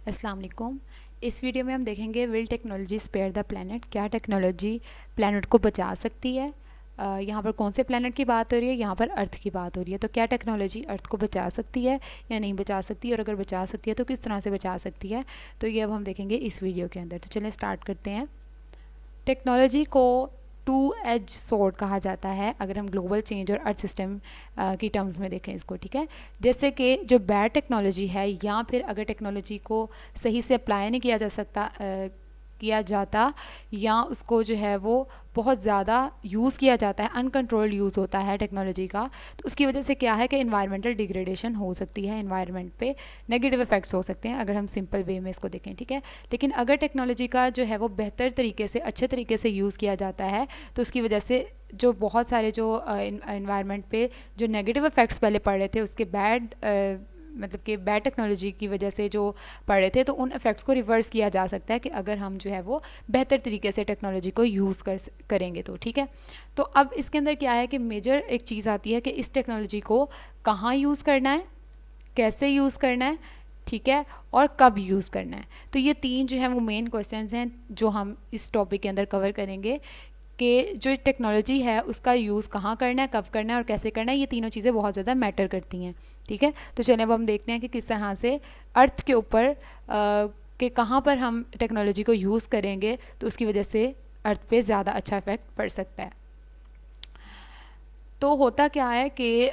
अस्सलाम वालेकुम। इस वीडियो में हम देखेंगे will technology spare the planet. क्या टेक्नोलॉजी प्लैनेट को बचा सकती है। यहाँ पर कौन से प्लैनेट की बात हो रही है? यहाँ पर अर्थ की बात हो रही है। तो क्या टेक्नोलॉजी अर्थ को बचा सकती है या नहीं बचा सकती, और अगर बचा सकती है तो किस तरह से बचा सकती है? तो ये अब हम देखेंगे इस वीडियो के अंदर। तो चलें स्टार्ट करते हैं। टेक्नोलॉजी को टू एज सोर्ड कहा जाता है अगर हम ग्लोबल चेंज और अर्थ सिस्टम की टर्म्स में देखें इसको, ठीक है। जैसे कि जो बैड टेक्नोलॉजी है, या फिर अगर टेक्नोलॉजी को सही से अप्लाई नहीं किया जा सकता किया जाता, या उसको जो है वो बहुत ज़्यादा यूज़ किया जाता है, अनकंट्रोल्ड यूज़ होता है टेक्नोलॉजी का, तो उसकी वजह से क्या है कि इन्वायरमेंटल डिग्रेडेशन हो सकती है, इन्वायरमेंट पे नेगेटिव इफेक्ट्स हो सकते हैं अगर हम सिंपल वे में इसको देखें, ठीक है। लेकिन अगर टेक्नोलॉजी का जो है वो बेहतर तरीके से, अच्छे तरीके से यूज़ किया जाता है, तो उसकी वजह से जो बहुत सारे जो इन्वायरमेंट पे जो नेगेटिव इफ़ेक्ट्स पहले पड़ रहे थे, उसके बैड मतलब कि बैड टेक्नोलॉजी की वजह से जो पड़ रहे थे, तो उन इफ़ेक्ट्स को रिवर्स किया जा सकता है कि अगर हम जो है वो बेहतर तरीके से टेक्नोलॉजी को यूज़ करेंगे तो, ठीक है। तो अब इसके अंदर क्या है कि मेजर एक चीज़ आती है कि इस टेक्नोलॉजी को कहाँ यूज़ करना है, कैसे यूज़ करना है, ठीक है, और कब यूज़ करना है। तो ये तीन जो है वो मेन क्वेश्चंस हैं जो हम इस टॉपिक के अंदर कवर करेंगे कि जो टेक्नोलॉजी है उसका यूज़ कहाँ करना है, कब करना है और कैसे करना है। ये तीनों चीज़ें बहुत ज़्यादा मैटर करती हैं, ठीक है। तो चलिए अब हम देखते हैं कि किस तरह से अर्थ के ऊपर कि कहाँ पर हम टेक्नोलॉजी को यूज़ करेंगे तो उसकी वजह से अर्थ पे ज़्यादा अच्छा इफेक्ट पड़ सकता है। तो होता क्या है कि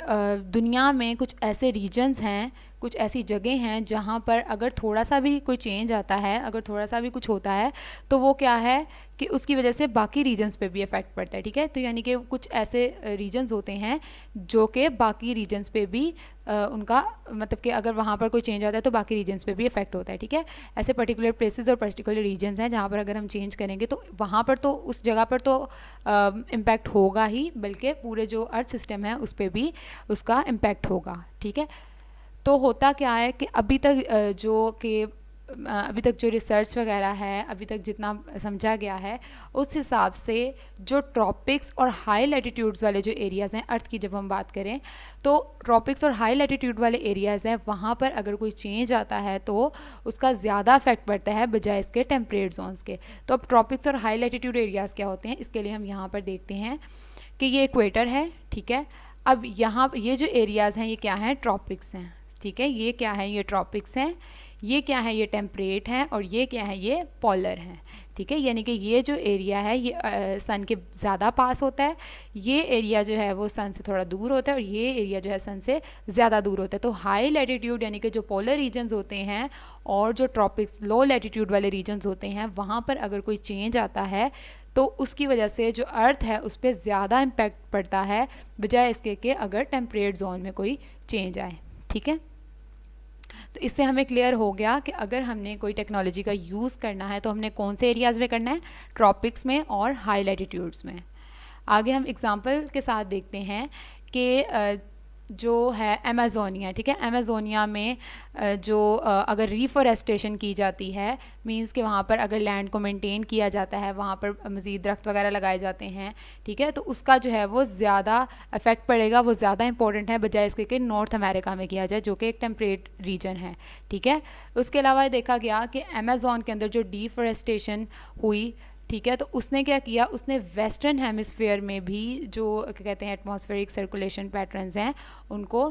दुनिया में कुछ ऐसे रीजन्स हैं, कुछ ऐसी जगह हैं जहाँ पर अगर थोड़ा सा भी कोई चेंज आता है, अगर थोड़ा सा भी कुछ होता है, तो वो क्या है कि उसकी वजह से बाकी रीजन्स पे भी इफ़ेक्ट पड़ता है, ठीक है। तो यानी कि कुछ ऐसे रीजन्स होते हैं जो कि बाकी रीजन्स पे भी उनका मतलब कि अगर वहाँ पर कोई चेंज आता है तो बाकी रीजन्स पे भी इफ़ेक्ट होता है, ठीक है। ऐसे पर्टिकुलर प्लेसेस और पर्टिकुलर रीजन्स हैं जहाँ पर अगर हम चेंज करेंगे तो वहाँ पर तो उस जगह पर तो इम्पैक्ट होगा ही, बल्कि पूरे जो अर्थ सिस्टम है उस पर भी उसका इम्पैक्ट होगा, ठीक है। तो होता क्या है कि अभी तक जो रिसर्च वगैरह है, अभी तक जितना समझा गया है, उस हिसाब से जो ट्रॉपिक्स और हाई लैटिट्यूड्स वाले जो एरियाज़ हैं अर्थ की, जब हम बात करें तो ट्रॉपिक्स और हाई लैटिट्यूड वाले एरियाज़ हैं, वहाँ पर अगर कोई चेंज आता है तो उसका ज़्यादा इफेक्ट पड़ता है बजाय इसके टेम्परेट जोन्स के। तो अब ट्रॉपिक्स और हाई लैटिट्यूड एरियाज़ क्या होते हैं, इसके लिए हम यहाँ पर देखते हैं कि ये इक्वेटर है, ठीक है। अब यहाँ ये जो एरियाज़ हैं ये क्या हैं, ट्रॉपिक्स हैं, ठीक है। ये क्या है, ये ट्रॉपिक्स हैं। ये क्या है, ये टेम्परेट हैं। और ये क्या है, ये पोलर हैं, ठीक है। यानी कि ये जो एरिया है ये सन के ज़्यादा पास होता है, ये एरिया जो है वो सन से थोड़ा दूर होता है, और ये एरिया जो है सन से ज़्यादा दूर होता है। तो हाई लैटिट्यूड यानी कि जो पोलर रीजन्स होते हैं और जो ट्रॉपिक्स लो लैटिट्यूड वाले रीजन्स होते हैं, वहाँ पर अगर कोई चेंज आता है तो उसकी वजह से जो अर्थ है उस पर ज़्यादा इम्पैक्ट पड़ता है बजाय इसके कि अगर टेम्परेट जोन में कोई चेंज आए, ठीक है। तो इससे हमें क्लियर हो गया कि अगर हमने कोई टेक्नोलॉजी का यूज़ करना है तो हमने कौन से एरियाज़ में करना है, ट्रॉपिक्स में और हाई लैटिट्यूड्स में। आगे हम एग्जांपल के साथ देखते हैं कि जो है अमेज़ोनिया, ठीक है। अमेज़ोनिया में जो अगर रीफॉरेस्टेशन की जाती है, मींस कि वहाँ पर अगर लैंड को मेंटेन किया जाता है, वहाँ पर मज़ीद दरख्त वगैरह लगाए जाते हैं, ठीक है, तो उसका जो है वो ज़्यादा इफेक्ट पड़ेगा, वो ज़्यादा इंपॉर्टेंट है बजाय इसके कि नॉर्थ अमेरिका में किया जाए जो कि एक टेम्परेट रीजन है, ठीक है। उसके अलावा देखा गया कि अमेज़ोन के अंदर जो डिफॉरेस्टेशन हुई, ठीक है, तो उसने क्या किया, उसने वेस्टर्न हेमिस्फीयर में भी जो क्या कहते हैं एटमॉस्फेरिक सर्कुलेशन पैटर्न्स हैं उनको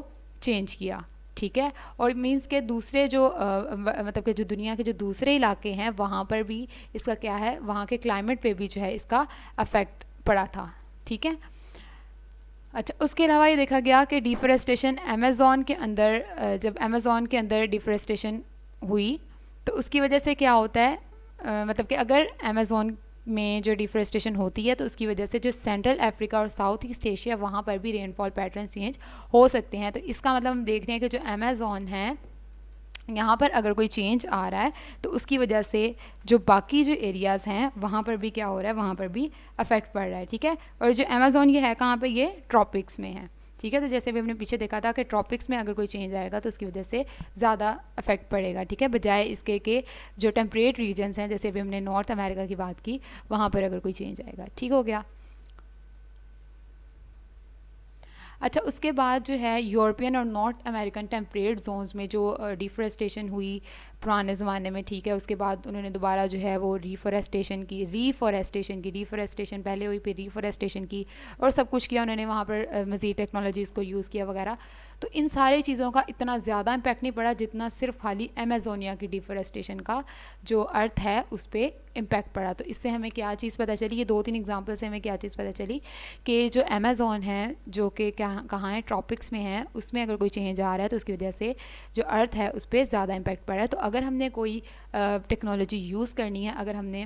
चेंज किया, ठीक है। और मींस के दूसरे जो मतलब कि जो दुनिया के जो दूसरे इलाके हैं वहाँ पर भी इसका क्या है, वहाँ के क्लाइमेट पे भी जो है इसका अफेक्ट पड़ा था, ठीक है। अच्छा, उसके अलावा ये देखा गया कि डिफॉरेस्टेशन अमेज़ोन के अंदर जब अमेज़ोन के अंदर डिफॉरेस्टेशन हुई तो उसकी वजह से क्या होता है, मतलब कि अगर अमेज़ोन में जो डिफॉरेस्टेशन होती है तो उसकी वजह से जो सेंट्रल अफ्रीका और साउथ ईस्ट एशिया वहाँ पर भी रेनफॉल पैटर्न चेंज हो सकते हैं। तो इसका मतलब हम देख रहे हैं कि जो अमेज़ोन है यहाँ पर अगर कोई चेंज आ रहा है तो उसकी वजह से जो बाकी जो एरियाज़ हैं वहाँ पर भी क्या हो रहा है, वहाँ पर भी अफेक्ट पड़ रहा है, ठीक है। और जो अमेज़ोन ये है कहाँ पे, ये ट्रॉपिक्स में है, ठीक है। तो जैसे भी हमने पीछे देखा था कि ट्रॉपिक्स में अगर कोई चेंज आएगा तो उसकी वजह से ज़्यादा अफेक्ट पड़ेगा, ठीक है, बजाय इसके कि जो टेम्परेट रीजन्स हैं, जैसे भी हमने नॉर्थ अमेरिका की बात की, वहाँ पर अगर कोई चेंज आएगा, ठीक हो गया। अच्छा, उसके बाद जो है यूरोपियन और नॉर्थ अमेरिकन टेम्परेट जोन्स में जो डिफॉरेस्टेशन हुई पुराने ज़माने में, ठीक है, उसके बाद उन्होंने दोबारा जो है वो डिफॉरेस्टेशन पहले हुई, फिर रिफॉरेस्टेशन की और सब कुछ किया उन्होंने वहाँ पर, मज़ीद टेक्नोलॉजीज़ को यूज़ किया वगैरह। तो इन सारी चीज़ों का इतना ज़्यादा इम्पैक्ट नहीं पड़ा जितना सिर्फ खाली अमेज़ोनिया की डिफॉरेस्टेशन का जो अर्थ है उस पर इम्पैक्ट पड़ा। तो इससे हमें क्या चीज़ पता चली, ये 2-3 एग्जांपल से हमें क्या चीज़ पता चली कि जो अमेज़ोन है जो कि कहाँ है, ट्रॉपिक्स में है, उसमें अगर कोई चेंज आ रहा है तो उसकी वजह से जो अर्थ है उस पर ज़्यादा इम्पैक्ट पड़ रहा है। तो अगर हमने कोई टेक्नोलॉजी यूज़ करनी है, अगर हमने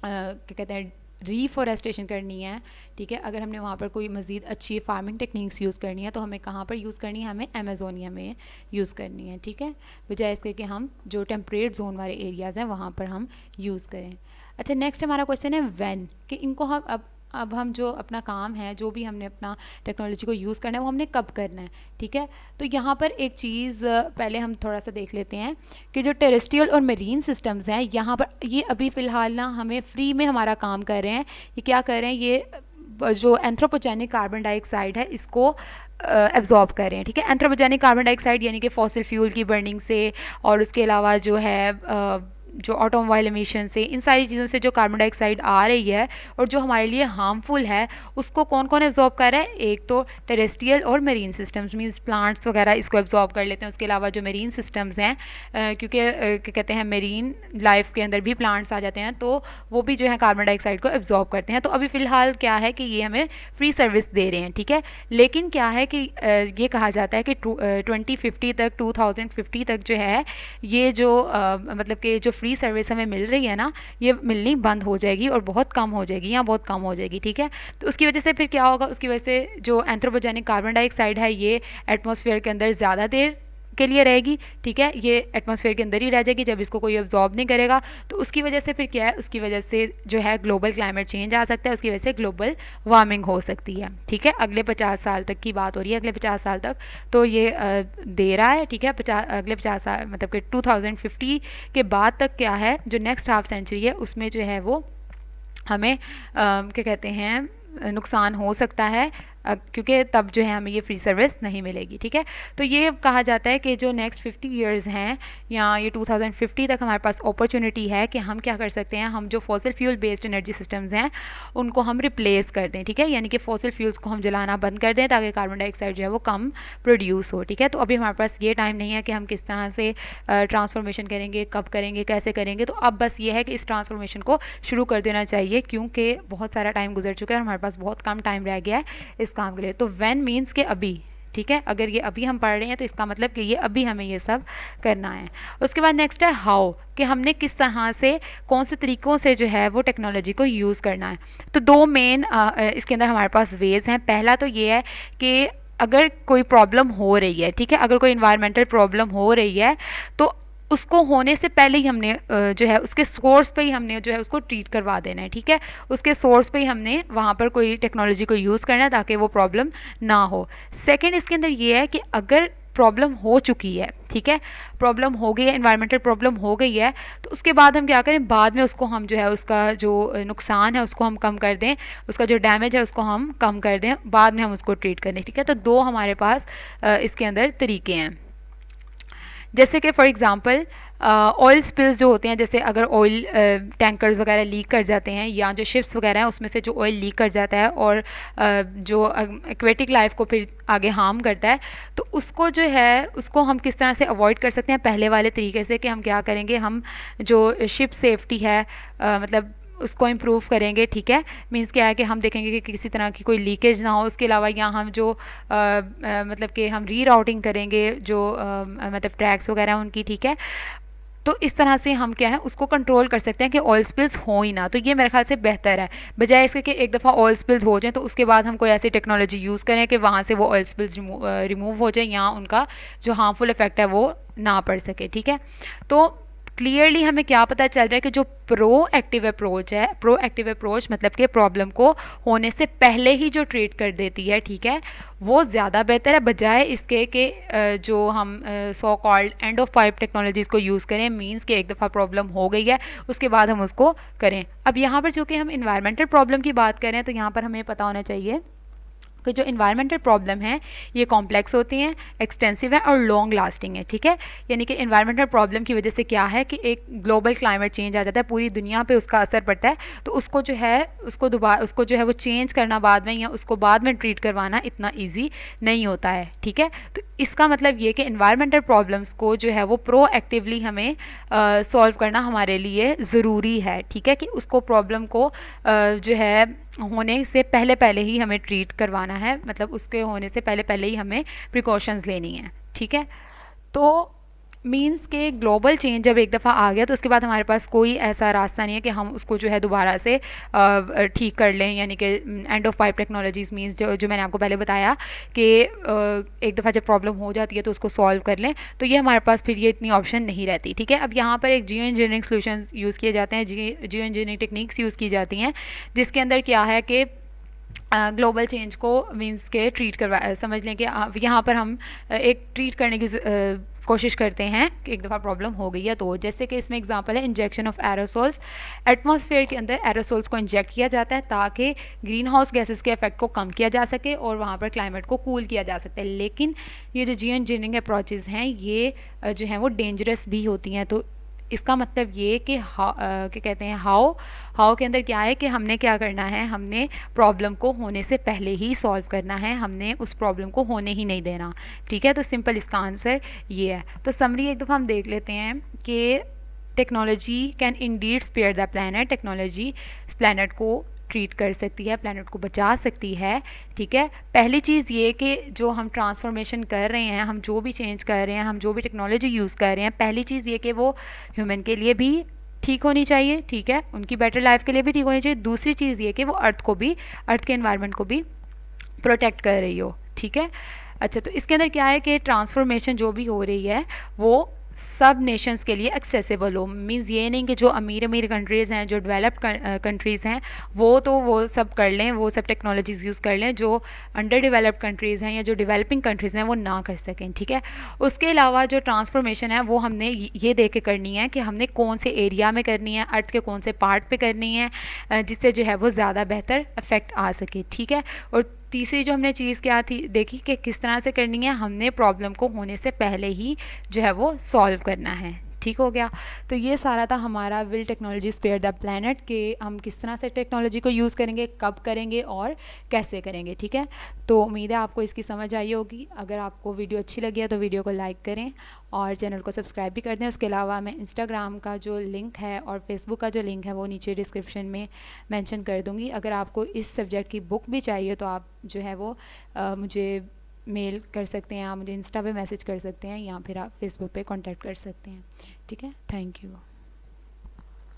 क्या कहते हैं रीफॉरेस्टेशन करनी है, ठीक है, अगर हमने वहाँ पर कोई मज़ीद अच्छी फार्मिंग टेक्निक्स यूज़ करनी है तो हमें कहाँ पर यूज़ करनी है, हमें अमेज़ोनिया में यूज़ करनी है, ठीक है, बजाय इसके कि हम जो टेम्परेट जोन वाले एरियाज़ हैं वहाँ पर हम यूज़ करें। अच्छा, नेक्स्ट हमारा क्वेश्चन है व्हेन, कि इनको हम अब हम जो अपना काम है, जो भी हमने अपना टेक्नोलॉजी को यूज़ करना है वो हमने कब करना है, ठीक है। तो यहाँ पर एक चीज़ पहले हम थोड़ा सा देख लेते हैं कि जो टेरेस्ट्रियल और मरीन सिस्टम्स हैं यहाँ पर, ये अभी फ़िलहाल ना हमें फ्री में हमारा काम कर रहे हैं। ये क्या कर रहे हैं, ये जो एंथ्रोपोजेनिक कार्बन डाइऑक्साइड है इसको एब्जॉर्ब कर रहे हैं, ठीक है। एंथ्रोपोजेनिक कार्बन डाइऑक्साइड यानी कि फॉसिल फ्यूल की बर्निंग से और उसके अलावा जो है जो ऑटोमोबाइल एमिशन से, इन सारी चीज़ों से जो कार्बन डाइऑक्साइड आ रही है और जो हमारे लिए हार्मफुल है, उसको कौन कौन एब्जॉर्ब कर रहा है, एक तो टेरेस्ट्रियल और मरीन सिस्टम्स, मींस प्लांट्स वगैरह इसको एब्जॉर्ब कर लेते हैं। उसके अलावा जो मरीन सिस्टम्स हैं, क्योंकि क्या कहते हैं मरीन लाइफ के अंदर भी प्लांट्स आ जाते हैं, तो वो भी जो है कार्बन डाइऑक्साइड को एब्जॉर्ब करते हैं। तो अभी फ़िलहाल क्या है कि ये हमें फ्री सर्विस दे रहे हैं, ठीक है। लेकिन क्या है कि ये कहा जाता है कि 2050 तक 2050 तक जो है ये जो मतलब कि जो फ्री सर्विस हमें मिल रही है ना, ये मिलनी बंद हो जाएगी और बहुत कम हो जाएगी या बहुत कम हो जाएगी, ठीक है। तो उसकी वजह से फिर क्या होगा, उसकी वजह से जो एंथ्रोपोजेनिक कार्बन डाइऑक्साइड है ये एटमॉस्फेयर के अंदर ज़्यादा देर के लिए रहेगी, ठीक है, ये एटमॉस्फेयर के अंदर ही रह जाएगी जब इसको कोई एब्जॉर्ब नहीं करेगा। तो उसकी वजह से फिर क्या है, उसकी वजह से जो है ग्लोबल क्लाइमेट चेंज आ सकता है, उसकी वजह से ग्लोबल वार्मिंग हो सकती है, ठीक है। अगले 50 साल तक की बात हो रही है, अगले 50 साल तक तो ये दे रहा है, ठीक है। अगले 50 साल मतलब कि 2050 के बाद तक क्या है, जो नेक्स्ट हाफ सेंचुरी है उसमें जो है वो हमें क्या कहते हैं नुकसान हो सकता है, क्योंकि तब जो है हमें ये फ्री सर्विस नहीं मिलेगी, ठीक है। तो ये कहा जाता है कि जो नेक्स्ट 50 इयर्स हैं या ये 2050 तक हमारे पास अपॉर्चुनिटी है कि हम क्या कर सकते हैं, हम जो fossil fuel based energy systems हैं उनको हम रिप्लेस कर दें, ठीक है, यानी कि फॉसिल फ्यूल्स को हम जलाना बंद कर दें ताकि कार्बन डाइऑक्साइड जो है वो कम प्रोड्यूस हो, ठीक है। तो अभी हमारे पास ये टाइम नहीं है कि हम किस तरह से ट्रांसफॉर्मेशन करेंगे, कब करेंगे, कैसे करेंगे। तो अब बस ये है कि इस ट्रांसफॉर्मेशन को शुरू कर देना चाहिए, क्योंकि बहुत सारा टाइम गुजर चुका है और हमारे पास बहुत कम टाइम रह गया है इस काम के लिए। तो व्हेन मीन्स के अभी, ठीक है, अगर ये अभी हम पढ़ रहे हैं तो इसका मतलब कि ये अभी हमें ये सब करना है। उसके बाद नेक्स्ट है हाउ, कि हमने किस तरह से, कौन से तरीक़ों से जो है वो टेक्नोलॉजी को यूज़ करना है। तो दो मेन इसके अंदर हमारे पास वेज़ हैं। पहला तो ये है कि अगर कोई प्रॉब्लम हो रही है, ठीक है, अगर कोई इन्वायरमेंटल प्रॉब्लम हो रही है तो उसको होने से पहले ही हमने जो है उसके सोर्स पे ही हमने जो है उसको ट्रीट करवा देना है, ठीक है। उसके सोर्स पे ही हमने वहाँ पर कोई टेक्नोलॉजी को यूज़ करना है ताकि वो प्रॉब्लम ना हो। सेकंड इसके अंदर ये है कि अगर प्रॉब्लम हो चुकी है, ठीक है, प्रॉब्लम हो गई है, इन्वायरमेंटल प्रॉब्लम हो गई है, तो उसके बाद हम क्या करें, बाद में उसको हम जो है उसका जो नुकसान है उसको हम कम कर दें, उसका जो डैमेज है उसको हम कम कर दें, बाद में हम उसको ट्रीट करें, ठीक है। तो दो हमारे पास इसके अंदर तरीके हैं। जैसे कि फॉर एग्ज़ाम्पल ऑयल स्पिल्स जो होते हैं, जैसे अगर ऑयल टैंकर्स वगैरह लीक कर जाते हैं या जो शिप्स वगैरह हैं उसमें से जो ऑयल लीक कर जाता है और जो एक्वेटिक लाइफ को फिर आगे हार्म करता है, तो उसको जो है उसको हम किस तरह से अवॉइड कर सकते हैं पहले वाले तरीके से, कि हम क्या करेंगे, हम जो शिप सेफ्टी है मतलब उसको इम्प्रूव करेंगे, ठीक है। मींस क्या है कि हम देखेंगे कि किसी तरह की कोई लीकेज ना हो। उसके अलावा यहाँ हम जो मतलब कि हम री राउटिंग करेंगे जो मतलब ट्रैक्स वगैरह उनकी, ठीक है। तो इस तरह से हम क्या है उसको कंट्रोल कर सकते हैं कि ऑयल स्पिल्स हो ही ना। तो ये मेरे ख्याल से बेहतर है, बजाय इसके कि एक दफ़ा ऑयल स्पिल्स हो जाए तो उसके बाद हम कोई ऐसी टेक्नोलॉजी यूज़ करें कि वहाँ से वो ऑयल स्पिल्स रिमूव हो जाए या उनका जो हार्मफुल इफेक्ट है वो ना पड़ सके, ठीक है। तो क्लियरली हमें क्या पता चल रहा है कि जो प्रोएक्टिव अप्रोच है, प्रोएक्टिव अप्रोच मतलब कि प्रॉब्लम को होने से पहले ही जो ट्रीट कर देती है, ठीक है, वो ज़्यादा बेहतर है, बजाय इसके कि जो हम so called end of pipe technologies को यूज़ करें। मींस कि एक दफ़ा प्रॉब्लम हो गई है उसके बाद हम उसको करें। अब यहाँ पर चूँकि हम इन्वायरमेंटल प्रॉब्लम की बात करें तो यहाँ पर हमें पता होना चाहिए कि जो इन्वायरमेंटल प्रॉब्लम है ये कॉम्प्लेक्स होती हैं, एक्सटेंसिव है और लॉन्ग लास्टिंग है, ठीक है। यानी कि इन्वायरमेंटल प्रॉब्लम की वजह से क्या है कि एक ग्लोबल क्लाइमेट चेंज आ जाता है, पूरी दुनिया पे उसका असर पड़ता है, तो उसको जो है उसको जो है वो चेंज करना बाद में या उसको बाद में ट्रीट करवाना इतना ईजी नहीं होता है, ठीक है। तो इसका मतलब ये कि इन्वायरमेंटल प्रॉब्लम्स को जो है वो प्रोएक्टिवली हमें सॉल्व करना हमारे लिए ज़रूरी है, ठीक है, कि उसको प्रॉब्लम को जो है होने से पहले पहले ही हमें ट्रीट करवाना है, मतलब उसके होने से पहले पहले ही हमें प्रिकॉशंस लेनी है, ठीक है। तो मीन्स के ग्लोबल चेंज जब एक दफ़ा आ गया तो उसके बाद हमारे पास कोई ऐसा रास्ता नहीं है कि हम उसको जो है दोबारा से ठीक कर लें, यानी कि end of pipe technologies means जो मैंने आपको पहले बताया कि एक दफ़ा जब प्रॉब्लम हो जाती है तो उसको सॉल्व कर लें, तो ये हमारे पास फिर ये इतनी ऑप्शन नहीं रहती, ठीक है। अब यहाँ पर एक जियो इंजीनियरिंग सोल्यूशंस यूज़ किए जाते हैं, जियो इंजीनियरिंग टेक्निक्स यूज़ की जाती हैं, जिसके अंदर क्या है कि ग्लोबल चेंज को मींस के ट्रीट करवा समझ लें कि यहाँ पर हम एक ट्रीट करने की कोशिश करते हैं कि एक दफ़ा प्रॉब्लम हो गई है तो, जैसे कि इसमें एग्जांपल है इंजेक्शन ऑफ एरोसोल्स। एटमॉस्फेयर के अंदर एरोसोल्स को इंजेक्ट किया जाता है ताकि ग्रीन हाउस गैसेस के इफेक्ट को कम किया जा सके और वहाँ पर क्लाइमेट को कूल किया जा सकता है। लेकिन ये जो जियो इंजीनियरिंग अप्रोचेज़ हैं ये जो हैं वो डेंजरस भी होती हैं। तो इसका मतलब ये कि क्या कहते हैं हाउ के अंदर क्या है कि हमने क्या करना है, हमने प्रॉब्लम को होने से पहले ही सॉल्व करना है, हमने उस प्रॉब्लम को होने ही नहीं देना, ठीक है। तो सिंपल इसका आंसर ये है। तो समरी एक दफ़ा हम देख लेते हैं कि technology can indeed spare the planet, technology planet को ट्रीट कर सकती है, प्लैनेट को बचा सकती है, ठीक है। पहली चीज़ ये कि जो हम ट्रांसफॉर्मेशन कर रहे हैं, हम जो भी चेंज कर रहे हैं, हम जो भी टेक्नोलॉजी यूज़ कर रहे हैं, पहली चीज़ ये कि वो ह्यूमन के लिए भी ठीक होनी चाहिए, ठीक है, उनकी बेटर लाइफ के लिए भी ठीक होनी चाहिए। दूसरी चीज़ ये कि वो अर्थ के एनवायरनमेंट को भी प्रोटेक्ट कर रही हो, ठीक है। अच्छा, तो इसके अंदर क्या है कि ट्रांसफॉर्मेशन जो भी हो रही है वो सब नेशंस के लिए एक्सेसिबल हो। मींस ये नहीं कि जो अमीर अमीर कंट्रीज़ हैं, जो डेवलप्ड कंट्रीज़ हैं, वो सब कर लें, वो सब टेक्नोलॉजीज़ यूज़ कर लें, जो अंडर डेवलप्ड कंट्रीज़ हैं या जो डेवलपिंग कंट्रीज़ हैं वो ना कर सकें, ठीक है। उसके अलावा जो ट्रांसफॉर्मेशन है वो हमने ये देख के करनी है कि हमने कौन से एरिया में करनी है, अर्थ के कौन से पार्ट पे करनी है, जिससे जो है वो ज़्यादा बेहतर इफेक्ट आ सके, ठीक है। और तीसरी जो हमने चीज़ क्या थी देखी कि किस तरह से करनी है, हमने प्रॉब्लम को होने से पहले ही जो है वो सॉल्व करना है, ठीक हो गया। तो ये सारा था हमारा will technology spare the planet कि हम किस तरह से टेक्नोलॉजी को यूज़ करेंगे, कब करेंगे और कैसे करेंगे, ठीक है। तो उम्मीद है आपको इसकी समझ आई होगी। अगर आपको वीडियो अच्छी लगी है तो वीडियो को लाइक करें और चैनल को सब्सक्राइब भी कर दें। उसके अलावा मैं इंस्टाग्राम का जो लिंक है और फेसबुक का जो लिंक है वो नीचे डिस्क्रिप्शन में मेंशन कर दूँगी। अगर आपको इस सब्जेक्ट की बुक भी चाहिए तो आप जो है वो मुझे मेल कर सकते हैं, आप मुझे इंस्टा पे मैसेज कर सकते हैं या फिर आप फेसबुक पे कांटेक्ट कर सकते हैं, ठीक है। Thank you.